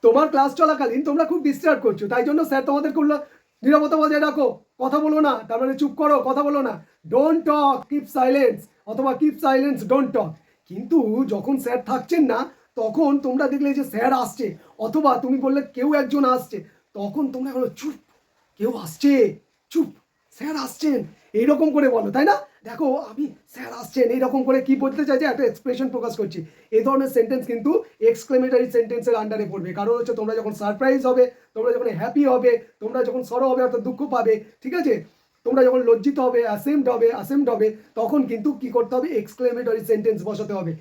তোমার ক্লাস চলাকালীন তোমরা খুব ডিস্টার্ব করছো, তাই জন্য স্যার তোমাদেরকে বললো নীরবতা বজায় রাখো, কথা বলো না, তার মানে চুপ করো, কথা বলো না, ডোন্ট টক, কিপ সাইলেন্স, অথবা কিপ সাইলেন্স, ডোন্ট টক। কিন্তু যখন স্যার থাকছেন না, তখন তোমরা দেখলে যে স্যার আসছে, অথবা তুমি বললে কেউ একজন আসছে, তখন তোমরা বলো চুপ, কেউ আসছে, চুপ, স্যার আসছেন, এইরকম করে বলো, তাই না? দেখো আমি স্যার আসছেন এইরকম করে কি বলতে চাইছে, একটা এক্সপ্রেশন প্রকাশ করছি। এই ধরনের সেন্টেন্স কিন্তু এক্সক্লেমেটরি সেন্টেন্সের আন্ডারে পড়বে। কারণ হচ্ছে তোমরা যখন সারপ্রাইজ হবে, তোমরা যখন হ্যাপি হবে, তোমরা যখন সরো হবে অর্থাৎ দুঃখ পাবে, ঠিক আছে, তোমরা যখন লজ্জিত হবে, অ্যাসেমড হবে, তখন কিন্তু কি করতে হবে, এক্সক্লেমেটরি সেন্টেন্স বসাতে হবে।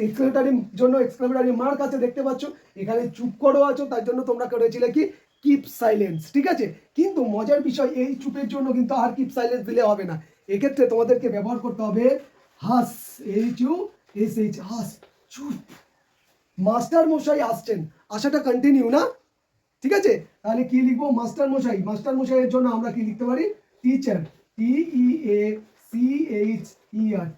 এক্সক্লেমেটরির জন্য এক্সক্লেমেটরি মার্ক আছে, দেখতে পাচ্ছ এখানে, চুপ করো আছো, তার জন্য তোমরা করেছিলে কি, কিপ সাইলেন্স, ঠিক আছে। কিন্তু মজার বিষয়, এই চুপের জন্য কিন্তু আর কিপ সাইলেন্স দিলে হবে না, এক্ষেত্রে তোমাদেরকে ব্যবহার করতে হবে হাস, HUSH, হাস, চুপ, মাস্টার মশাই আসছেন, আশাটা কন্টিনিউ না, ঠিক আছে। তাহলে কি লিখবো, মাস্টার মশাই, মাস্টার মশাইয়ের জন্য আমরা কি লিখতে পারি, টিচার, TEACHER,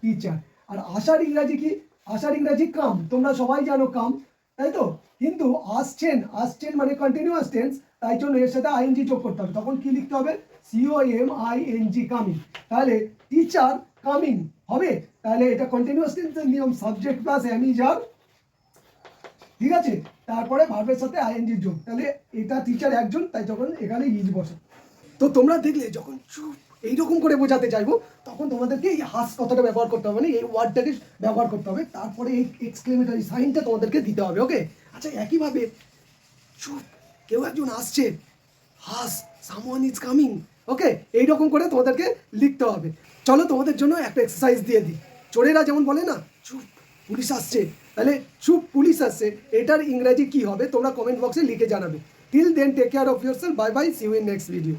টিচার। আর আশার ইংরাজি কি, আশার ইংরাজি কাম, তোমরা সবাই জানো কাম, তাই তো। কিন্তু আসছেন, আসছেন মানে কন্টিনিউয়াস টেন্স, তাই জন্য এর সাথে আইএনজি যোগ করতে হবে, তখন কি লিখতে হবে, COMING, কামিং। তাহলে টিচার কামিং হবে, তাহলে এটা কন্টিনিউয়াস টেন্সের নিয়ম, সাবজেক্ট প্লাস অ্যামিজার, ঠিক আছে, তারপরে ভার্বের সাথে আইএনজি যোগ, তাহলে এটা টিচার একজন, তাই যখন এখানে ইজ বসে। তো তোমরা দেখলে যখন চুপ এইরকম করে বোঝাতে চাইবো, তখন তোমাদেরকে এই হাস কথাটা ব্যবহার করতে হবে, মানে এই ওয়ার্ডটাকে ব্যবহার করতে হবে, তারপরে এই এক্সক্লেমেটরি সাইনটা তোমাদেরকে দিতে হবে, ওকে। আচ্ছা, একইভাবে চুপ, কেউ একজন আসছে, হাস, সামওয়ান ইজ কামিং, ওকে, এইরকম করে তোমাদেরকে লিখতে হবে। চলো তোমাদের জন্য একটা এক্সারসাইজ দিয়ে দিই। চোরেরা যেমন বলে না, চুপ পুলিশ আসছে, তাহলে চুপ পুলিশ আসছে, এটার ইংরাজি কি হবে তোমরা কমেন্ট বক্সে লিখে জানাবে। Till then, take care of yourself, bye bye, see you in next video.